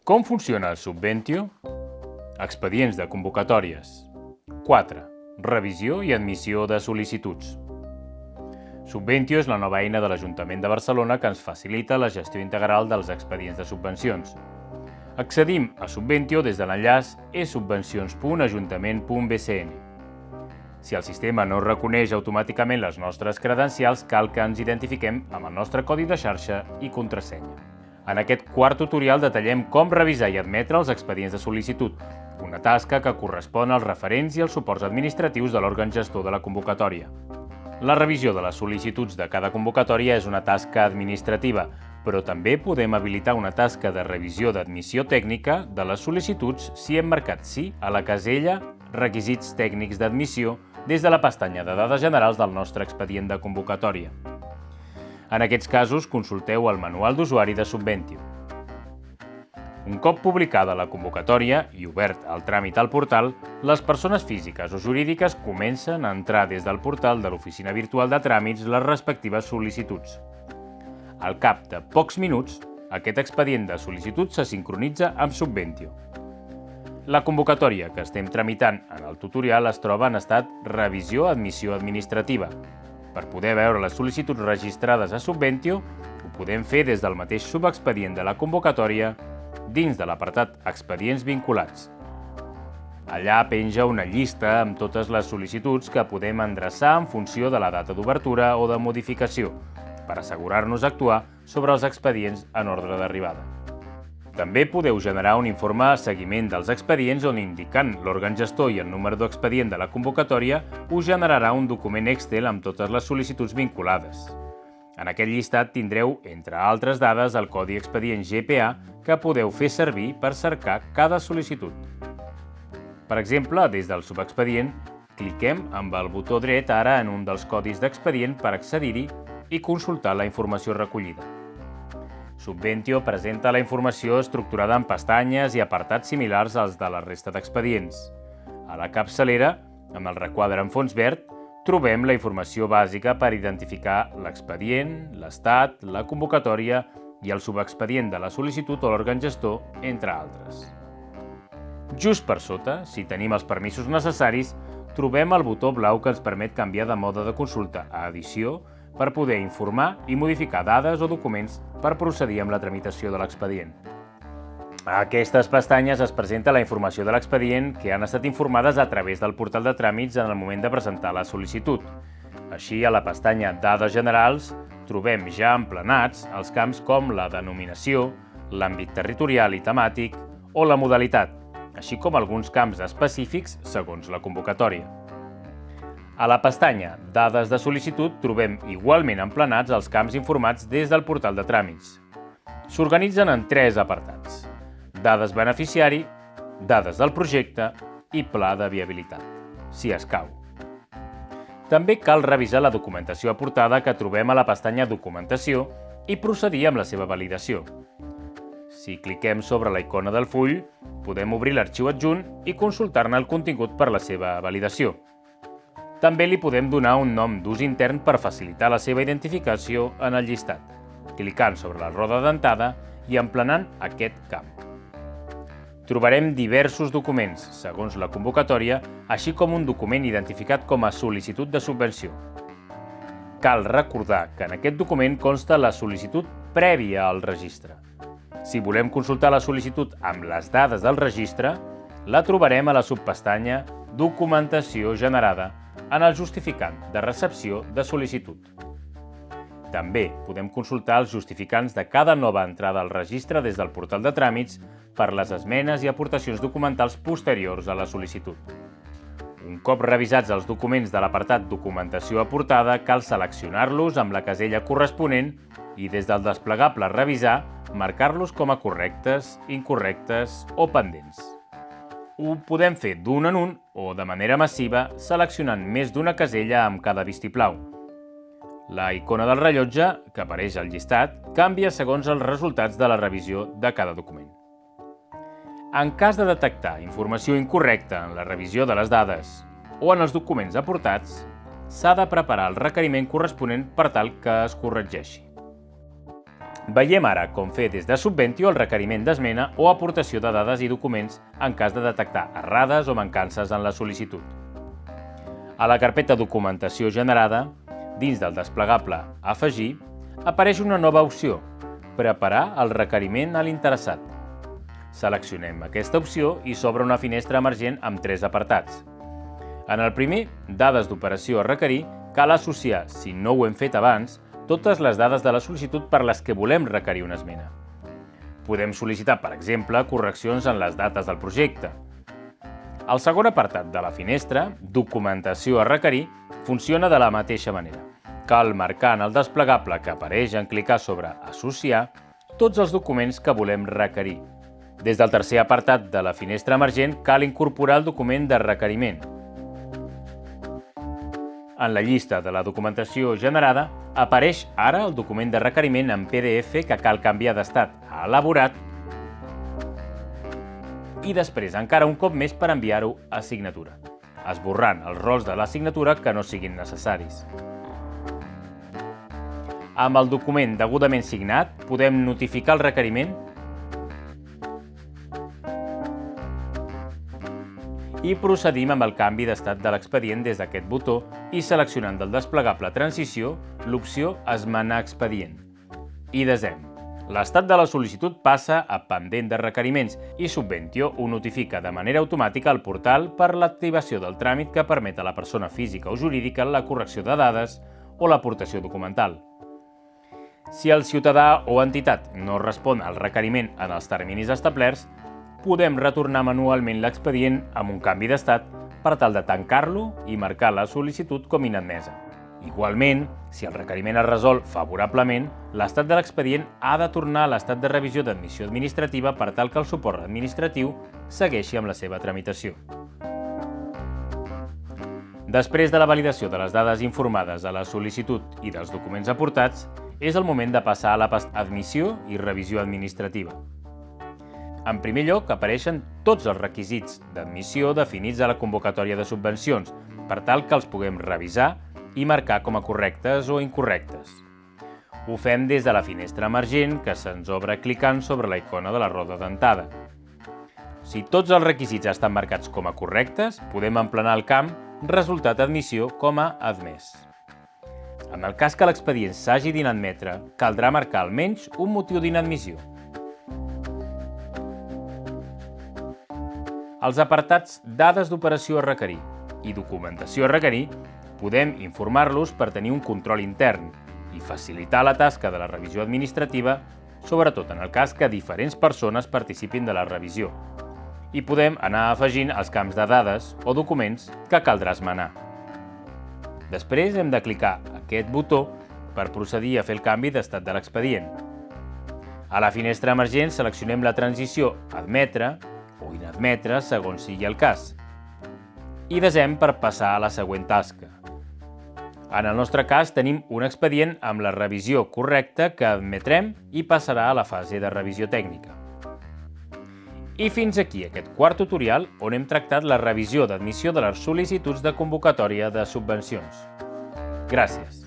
Com funciona Subventio? Expedients de convocatòries. 4. Revisió i admissió de sol·licituds. Subventio és la nova eina de l'Ajuntament de Barcelona que ens facilita la gestió integral dels expedients de subvencions. Accedim a Subventio des de l'enllaç esubvencions.ajuntament.bcn. Si el sistema no reconeix automàticament les nostres credencials, cal que ens identifiquem amb el nostre codi de xarxa i contrasenya. En aquest quart tutorial detallem com revisar i admetre els expedients de sol·licitud, una tasca que correspon als referents i als suports administratius de l'òrgan gestor de la convocatòria. La revisió de les sol·licituds de cada convocatòria és una tasca administrativa, però també podem habilitar una tasca de revisió d'admissió tècnica de les sol·licituds si hem marcat sí a la casella Requisits tècnics d'admissió des de la pestanya de dades generals del nostre expedient de convocatòria. En aquests casos, consulteu el manual d'usuari de Subventio. Un cop publicada la convocatòria i obert el tràmit al portal, les persones físiques o jurídiques comencen a entrar des del portal de l'Oficina Virtual de Tràmits les respectives sol·licituds. Al cap de pocs minuts, aquest expedient de sol·licitud se sincronitza amb Subventio. La convocatòria que estem tramitant en el tutorial es troba en estat revisió admissió administrativa. Per poder veure les sol·licituds registrades a Subventio, ho podem fer des del mateix subexpedient de la convocatòria dins de l'apartat Expedients vinculats. Allà penja una llista amb totes les sol·licituds que podem endreçar en funció de la data d'obertura o de modificació, per assegurar-nos d'actuar sobre els expedients en ordre d'arribada. També podeu generar un informe de seguiment dels expedients on, indicant l'òrgan gestor i el número d'expedient de la convocatòria, us generarà un document Excel amb totes les sol·licituds vinculades. En aquest llistat tindreu, entre altres dades, el codi expedient GPA que podeu fer servir per cercar cada sol·licitud. Per exemple, des del subexpedient, cliquem amb el botó dret ara en un dels codis d'expedient per accedir-hi i consultar la informació recollida. Subventio presenta la informació estructurada en pestanyes i apartats similars als de la resta d'expedients. A la capçalera, amb el requadre en fons verd, trobem la informació bàsica per identificar l'expedient, l'estat, la convocatòria i el subexpedient de la sol·licitud o l'òrgan gestor, entre altres. Just per sota, si tenim els permisos necessaris, trobem el botó blau que ens permet canviar de mode de consulta a edició per poder informar i modificar dades o documents per procedir amb la tramitació de l'expedient. A aquestes pestanyes es presenta la informació de l'expedient que han estat informades a través del portal de tràmits en el moment de presentar la sol·licitud. Així, a la pestanya Dades generals, trobem ja emplenats els camps com la denominació, l'àmbit territorial i temàtic o la modalitat, així com alguns camps específics segons la convocatòria. A la pestanya Dades de sol·licitud trobem igualment emplenats els camps informats des del portal de tràmits. S'organitzen en 3 apartats: dades beneficiari, dades del projecte i pla de viabilitat, si escau. També cal revisar la documentació aportada que trobem a la pestanya Documentació i procedir amb la seva validació. Si cliquem sobre la icona del full, podem obrir l'arxiu adjunt i consultar-ne el contingut per la seva validació. També li podem donar un nom d'ús intern per facilitar la seva identificació en el llistat, clicant sobre la roda dentada i emplenant aquest camp. Trobarem diversos documents, segons la convocatòria, així com un document identificat com a sol·licitud de subvenció. Cal recordar que en aquest document consta la sol·licitud prèvia al registre. Si volem consultar la sol·licitud amb les dades del registre, la trobarem a la subpestanya Documentació generada en el justificant de recepció de sol·licitud. També podem consultar els justificants de cada nova entrada al registre des del portal de tràmits per les esmenes i aportacions documentals posteriors a la sol·licitud. Un cop revisats els documents de l'apartat Documentació aportada, cal seleccionar-los amb la casella corresponent i des del desplegable Revisar, marcar-los com a correctes, incorrectes o pendents. Ho podem fer d'un en un o de manera massiva seleccionant més d'una casella amb cada vistiplau. La icona del rellotge, que apareix al llistat, canvia segons els resultats de la revisió de cada document. En cas de detectar informació incorrecta en la revisió de les dades o en els documents aportats, s'ha de preparar el requeriment corresponent per tal que es corregeixi. Veiem ara com fer des de Subventio el requeriment d'esmena o aportació de dades i documents en cas de detectar errades o mancances en la sol·licitud. A la carpeta Documentació generada, dins del desplegable Afegir, apareix una nova opció, Preparar el requeriment a l'interessat. Seleccionem aquesta opció i s'obre una finestra emergent amb 3 apartats. En el primer, Dades d'operació a requerir, cal associar, si no ho hem fet abans, totes les dades de la sol·licitud per les que volem requerir una esmena. Podem sol·licitar, per exemple, correccions en les dates del projecte. El segon apartat de la finestra, Documentació a requerir, funciona de la mateixa manera. Cal marcar en el desplegable que apareix en clicar sobre Associar tots els documents que volem requerir. Des del tercer apartat de la finestra emergent cal incorporar el document de requeriment. En la llista de la documentació generada apareix ara el document de requeriment en PDF que cal canviar d'estat a elaborat i després encara un cop més per enviar-ho a signatura, esborrant els rols de la signatura que no siguin necessaris. Amb el document degudament signat podem notificar el requeriment i procedim amb el canvi d'estat de l'expedient des d'aquest botó i seleccionant del desplegable Transició l'opció Esmenar expedient. I desem. L'estat de la sol·licitud passa a pendent de requeriments i Subventio ho notifica de manera automàtica al portal per l'activació del tràmit que permet a la persona física o jurídica la correcció de dades o l'aportació documental. Si el ciutadà o entitat no respon al requeriment en els terminis establerts, podem retornar manualment l'expedient amb un canvi d'estat per tal de tancar-lo i marcar la sol·licitud com inadmesa. Igualment, si el requeriment es resol favorablement, l'estat de l'expedient ha de tornar a l'estat de revisió d'admissió administrativa per tal que el suport administratiu segueixi amb la seva tramitació. Després de la validació de les dades informades a la sol·licitud i dels documents aportats, és el moment de passar a la pasta Admissió i Revisió administrativa. En primer lloc, apareixen tots els requisits d'admissió definits a la convocatòria de subvencions, per tal que els puguem revisar i marcar com a correctes o incorrectes. Ho fem des de la finestra emergent que se'ns obre clicant sobre la icona de la roda dentada. Si tots els requisits estan marcats com a correctes, podem emplenar el camp Resultat d'admissió com a admès. En el cas que l'expedient s'hagi d'inadmetre, caldrà marcar almenys un motiu d'inadmissió. Als apartats Dades d'operació a requerir i Documentació a requerir podem informar-los per tenir un control intern i facilitar la tasca de la revisió administrativa, sobretot en el cas que diferents persones participin de la revisió. I podem anar afegint els camps de dades o documents que caldrà esmenar. Després hem de clicar aquest botó per procedir a fer el canvi d'estat de l'expedient. A la finestra emergent seleccionem la transició Admetre o inadmetre segons sigui el cas. I desem per passar a la següent tasca. En el nostre cas tenim un expedient amb la revisió correcta que admetrem i passarà a la fase de revisió tècnica. I fins aquí aquest quart tutorial on hem tractat la revisió d'admissió de les sol·licituds de convocatòria de subvencions. Gràcies.